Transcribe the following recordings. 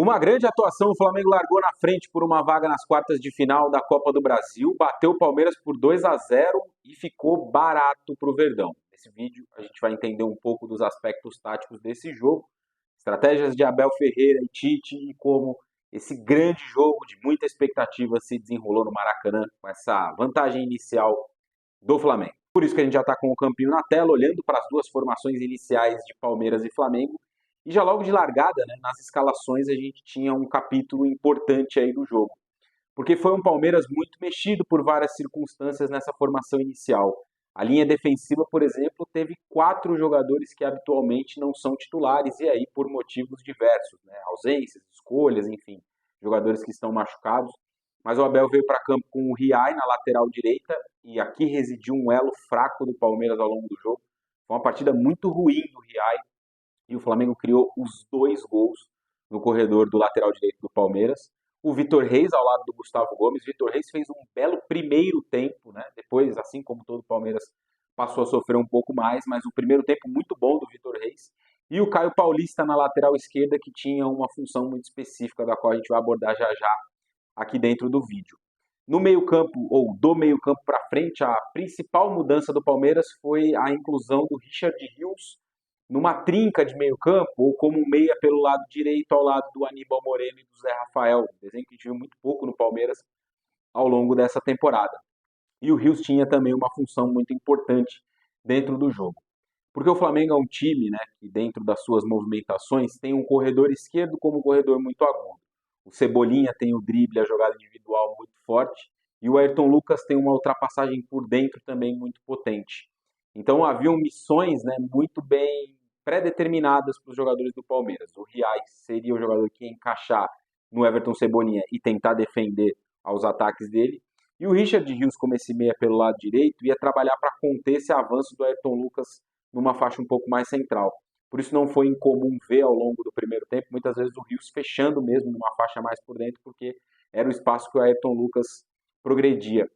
Com uma grande atuação, o Flamengo largou na frente por uma vaga nas quartas de final da Copa do Brasil, bateu o Palmeiras por 2-0 e ficou barato para o Verdão. Nesse vídeo a gente vai entender um pouco dos aspectos táticos desse jogo, estratégias de Abel Ferreira e Tite e como esse grande jogo de muita expectativa se desenrolou no Maracanã com essa vantagem inicial do Flamengo. Por isso que a gente já está com o campinho na tela, olhando para as duas formações iniciais de Palmeiras e Flamengo. E já logo de largada, né, nas escalações, a gente tinha um capítulo importante aí do jogo. Porque foi um Palmeiras muito mexido por várias circunstâncias nessa formação inicial. A linha defensiva, por exemplo, teve 4 jogadores que habitualmente não são titulares, e aí por motivos diversos, né? Ausências, escolhas, enfim, jogadores que estão machucados. Mas o Abel veio para campo com o Riai na lateral direita, e aqui residiu um elo fraco do Palmeiras ao longo do jogo. Foi uma partida muito ruim do Riai, e o Flamengo criou os 2 gols no corredor do lateral direito do Palmeiras. O Vitor Reis ao lado do Gustavo Gomes. Vitor Reis fez um belo primeiro tempo, né? Depois, assim como todo o Palmeiras, passou a sofrer um pouco mais, mas o primeiro tempo muito bom do Vitor Reis. E o Caio Paulista na lateral esquerda, que tinha uma função muito específica, da qual a gente vai abordar já já aqui dentro do vídeo. No meio-campo, ou do meio-campo para frente, a principal mudança do Palmeiras foi a inclusão do Richard Rios numa trinca de meio campo, ou como um meia pelo lado direito ao lado do Aníbal Moreno e do Zé Rafael, desenho que a gente viu muito pouco no Palmeiras ao longo dessa temporada. E o Rios tinha também uma função muito importante dentro do jogo. Porque o Flamengo é um time, né, que dentro das suas movimentações tem um corredor esquerdo como um corredor muito agudo. O Cebolinha tem o drible, a jogada individual muito forte, e o Ayrton Lucas tem uma ultrapassagem por dentro também muito potente. Então haviam missões, né, muito bem pré-determinadas para os jogadores do Palmeiras. O Riai seria o jogador que ia encaixar no Everton Cebolinha e tentar defender aos ataques dele. E o Richard Rios, como esse meia pelo lado direito, ia trabalhar para conter esse avanço do Ayrton Lucas numa faixa um pouco mais central. Por isso não foi incomum ver ao longo do primeiro tempo, muitas vezes o Rios fechando mesmo numa faixa mais por dentro, porque era o espaço que o Ayrton Lucas progredia.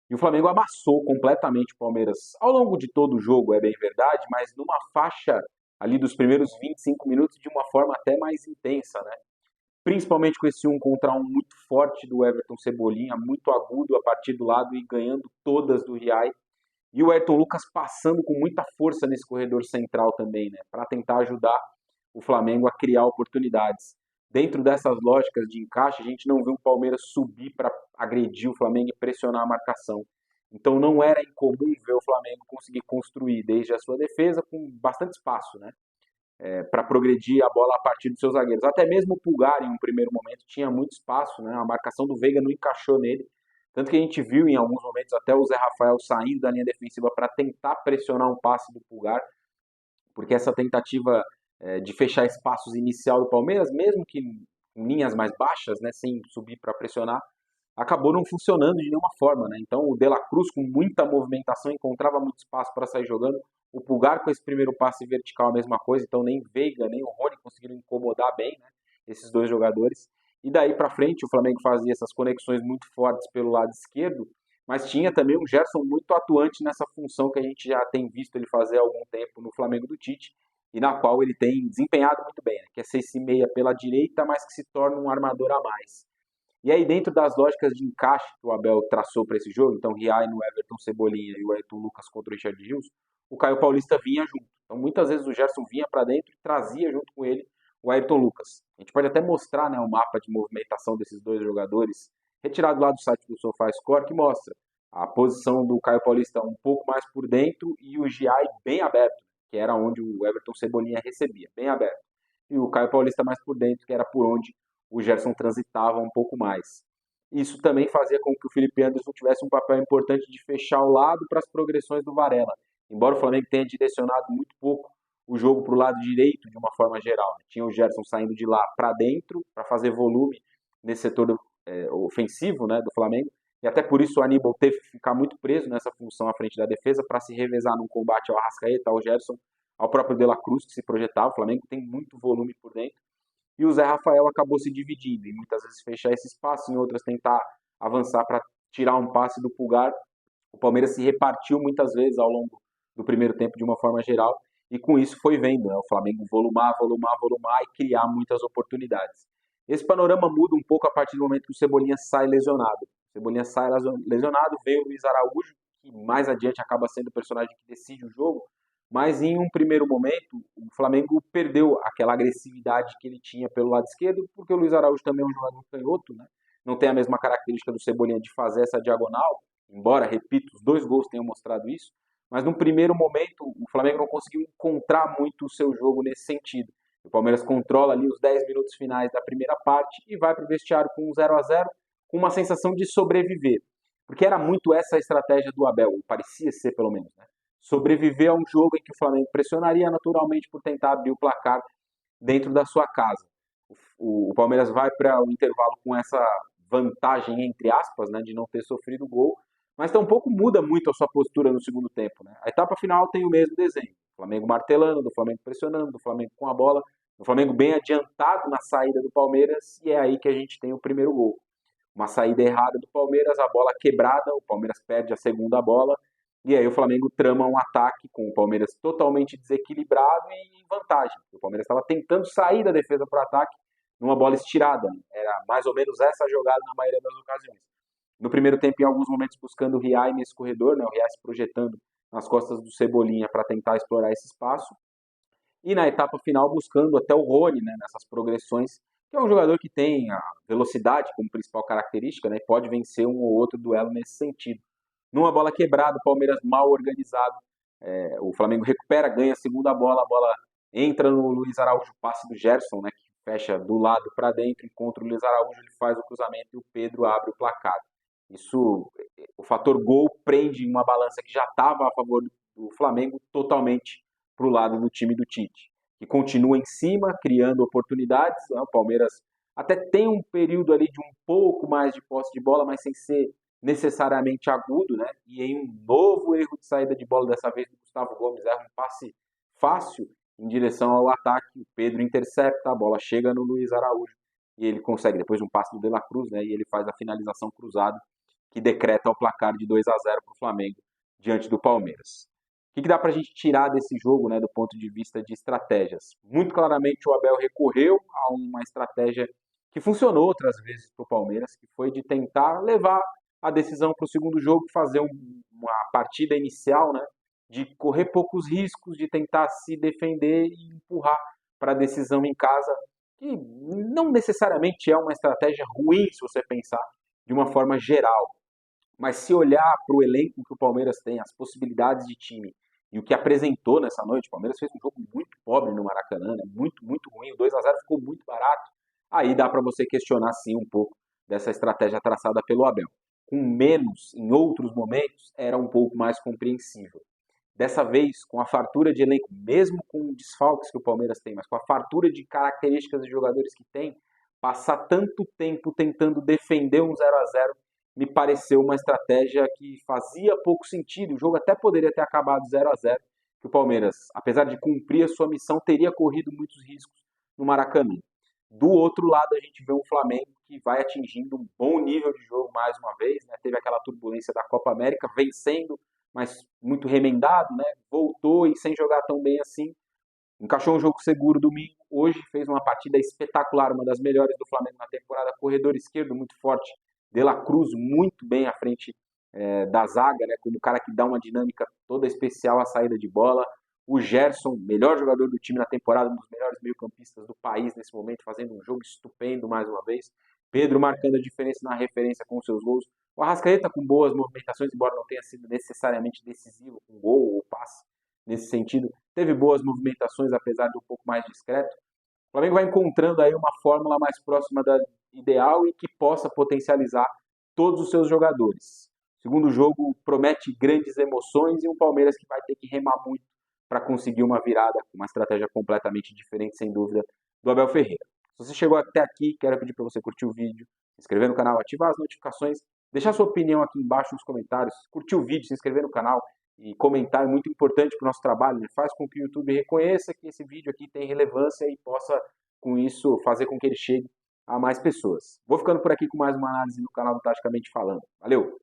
E o Flamengo amassou completamente o Palmeiras ao longo de todo o jogo, é bem verdade, mas numa faixa ali dos primeiros 25 minutos de uma forma até mais intensa, né? Principalmente com esse 1 contra 1 muito forte do Everton Cebolinha, muito agudo a partir do lado e ganhando todas do Riai. E o Ayrton Lucas passando com muita força nesse corredor central também, né? Para tentar ajudar o Flamengo a criar oportunidades. Dentro dessas lógicas de encaixe, a gente não viu o Palmeiras subir para agredir o Flamengo e pressionar a marcação. Então não era incomum ver o Flamengo conseguir construir desde a sua defesa com bastante espaço, né? Para progredir a bola a partir dos seus zagueiros. Até mesmo o Pulgar, em um primeiro momento, tinha muito espaço, né? A marcação do Veiga não encaixou nele. Tanto que a gente viu em alguns momentos até o Zé Rafael saindo da linha defensiva para tentar pressionar um passe do Pulgar, porque essa tentativa de fechar espaços inicial do Palmeiras, mesmo que em linhas mais baixas, né, sem subir para pressionar, acabou não funcionando de nenhuma forma, né? Então o De La Cruz, com muita movimentação, encontrava muito espaço para sair jogando. O Pulgar com esse primeiro passe vertical a mesma coisa, então nem Veiga nem o Rony conseguiram incomodar bem, né, esses dois jogadores. E daí para frente o Flamengo fazia essas conexões muito fortes pelo lado esquerdo, mas tinha também um Gerson muito atuante nessa função que a gente já tem visto ele fazer há algum tempo no Flamengo do Tite, e na qual ele tem desempenhado muito bem, né, que é ser esse meia pela direita, mas que se torna um armador a mais. E aí, dentro das lógicas de encaixe que o Abel traçou para esse jogo, então Riai no Everton Cebolinha e o Ayrton Lucas contra o Richard Rios, o Caio Paulista vinha junto. Então, muitas vezes o Gerson vinha para dentro e trazia junto com ele o Ayrton Lucas. A gente pode até mostrar, né, o mapa de movimentação desses dois jogadores, retirado lá do site do SofaScore, que mostra a posição do Caio Paulista um pouco mais por dentro e o Giai bem aberto, que era onde o Everton Cebolinha recebia, bem aberto. E o Caio Paulista mais por dentro, que era por onde o Gerson transitava um pouco mais. Isso também fazia com que o Felipe Anderson tivesse um papel importante de fechar o lado para as progressões do Varela. Embora o Flamengo tenha direcionado muito pouco o jogo para o lado direito de uma forma geral. Tinha o Gerson saindo de lá para dentro para fazer volume nesse setor ofensivo, né, do Flamengo. E até por isso o Aníbal teve que ficar muito preso nessa função à frente da defesa para se revezar num combate ao Arrascaeta, ao Gerson, ao próprio De La Cruz, que se projetava. O Flamengo tem muito volume por dentro. E o Zé Rafael acabou se dividindo, e muitas vezes fechar esse espaço, em outras tentar avançar para tirar um passe do Pulgar. O Palmeiras se repartiu muitas vezes ao longo do primeiro tempo de uma forma geral, e com isso foi vendo, né, o Flamengo volumar e criar muitas oportunidades. Esse panorama muda um pouco a partir do momento que o Cebolinha sai lesionado. O Cebolinha sai lesionado, veio o Luiz Araújo, que mais adiante acaba sendo o personagem que decide o jogo, mas em um primeiro momento o Flamengo perdeu aquela agressividade que ele tinha pelo lado esquerdo, porque o Luiz Araújo também é um jogador canhoto, né? Não tem a mesma característica do Cebolinha de fazer essa diagonal, embora, repito, os 2 gols tenham mostrado isso, mas num primeiro momento o Flamengo não conseguiu encontrar muito o seu jogo nesse sentido. O Palmeiras controla ali os 10 minutos finais da primeira parte e vai para o vestiário com um 0-0, com uma sensação de sobreviver. Porque era muito essa a estratégia do Abel, ou parecia ser pelo menos, né? Sobreviver a um jogo em que o Flamengo pressionaria naturalmente por tentar abrir o placar dentro da sua casa. O Palmeiras vai para o intervalo com essa vantagem, entre aspas, né, de não ter sofrido gol, mas tampouco muda muito a sua postura no segundo tempo. Né? A etapa final tem o mesmo desenho. O Flamengo martelando, do Flamengo pressionando, do Flamengo com a bola, do Flamengo bem adiantado na saída do Palmeiras, e é aí que a gente tem o primeiro gol. Uma saída errada do Palmeiras, a bola quebrada, o Palmeiras perde a segunda bola, e aí o Flamengo trama um ataque com o Palmeiras totalmente desequilibrado e em vantagem. O Palmeiras estava tentando sair da defesa para o ataque numa bola estirada. Era mais ou menos essa jogada na maioria das ocasiões. No primeiro tempo, em alguns momentos, buscando o Riai nesse corredor, né? O Riai se projetando nas costas do Cebolinha para tentar explorar esse espaço. E na etapa final, buscando até o Rony, né? Nessas progressões, que é um jogador que tem a velocidade como principal característica, né? E pode vencer um ou outro duelo nesse sentido. Numa bola quebrada, o Palmeiras mal organizado, o Flamengo recupera, ganha a segunda bola, a bola entra no Luiz Araújo, passe do Gerson, né, que fecha do lado para dentro, encontra o Luiz Araújo, ele faz o cruzamento e o Pedro abre o placar. Isso, o fator gol prende uma balança que já estava a favor do Flamengo totalmente para o lado do time do Tite, que continua em cima, criando oportunidades. Né, o Palmeiras até tem um período ali de um pouco mais de posse de bola, mas sem ser necessariamente agudo, né? E em um novo erro de saída de bola, dessa vez do Gustavo Gomes, erra um passe fácil em direção ao ataque, o Pedro intercepta, a bola chega no Luiz Araújo e ele consegue, depois de um passe do De La Cruz, né? E ele faz a finalização cruzada que decreta o placar de 2-0 para o Flamengo diante do Palmeiras. O que dá para a gente tirar desse jogo, né, do ponto de vista de estratégias? Muito claramente o Abel recorreu a uma estratégia que funcionou outras vezes para o Palmeiras, que foi de tentar levar a decisão para o segundo jogo, fazer uma partida inicial, né, de correr poucos riscos, de tentar se defender e empurrar para a decisão em casa, que não necessariamente é uma estratégia ruim se você pensar de uma forma geral. Mas se olhar para o elenco que o Palmeiras tem, as possibilidades de time e o que apresentou nessa noite, o Palmeiras fez um jogo muito pobre no Maracanã, né? Muito, muito ruim, o 2-0 ficou muito barato. Aí dá para você questionar sim um pouco dessa estratégia traçada pelo Abel. Com menos, em outros momentos, era um pouco mais compreensível. Dessa vez, com a fartura de elenco, mesmo com desfalques que o Palmeiras tem, mas com a fartura de características de jogadores que tem, passar tanto tempo tentando defender um 0-0 me pareceu uma estratégia que fazia pouco sentido. O jogo até poderia ter acabado 0-0, que o Palmeiras, apesar de cumprir a sua missão, teria corrido muitos riscos no Maracanã. Do outro lado, a gente vê um Flamengo que vai atingindo um bom nível de jogo mais uma vez, né? Teve aquela turbulência da Copa América, vencendo, mas muito remendado, né? Voltou e sem jogar tão bem assim. Encaixou um jogo seguro domingo. Hoje fez uma partida espetacular, uma das melhores do Flamengo na temporada. Corredor esquerdo muito forte. De La Cruz muito bem à frente da zaga, né? Como o cara que dá uma dinâmica toda especial à saída de bola. O Gerson, melhor jogador do time na temporada, um dos melhores meio-campistas do país nesse momento, fazendo um jogo estupendo mais uma vez. Pedro marcando a diferença na referência com seus gols. O Arrascaeta com boas movimentações, embora não tenha sido necessariamente decisivo com gol ou passe nesse sentido. Teve boas movimentações, apesar de um pouco mais discreto. O Flamengo vai encontrando aí uma fórmula mais próxima da ideal e que possa potencializar todos os seus jogadores. O segundo jogo promete grandes emoções e um Palmeiras que vai ter que remar muito para conseguir uma virada, com uma estratégia completamente diferente, sem dúvida, do Abel Ferreira. Se você chegou até aqui, quero pedir para você curtir o vídeo, se inscrever no canal, ativar as notificações, deixar sua opinião aqui embaixo nos comentários, curtir o vídeo, se inscrever no canal e comentar é muito importante para o nosso trabalho, né? Faz com que o YouTube reconheça que esse vídeo aqui tem relevância e possa, com isso, fazer com que ele chegue a mais pessoas. Vou ficando por aqui com mais uma análise no canal do Taticamente Falando. Valeu!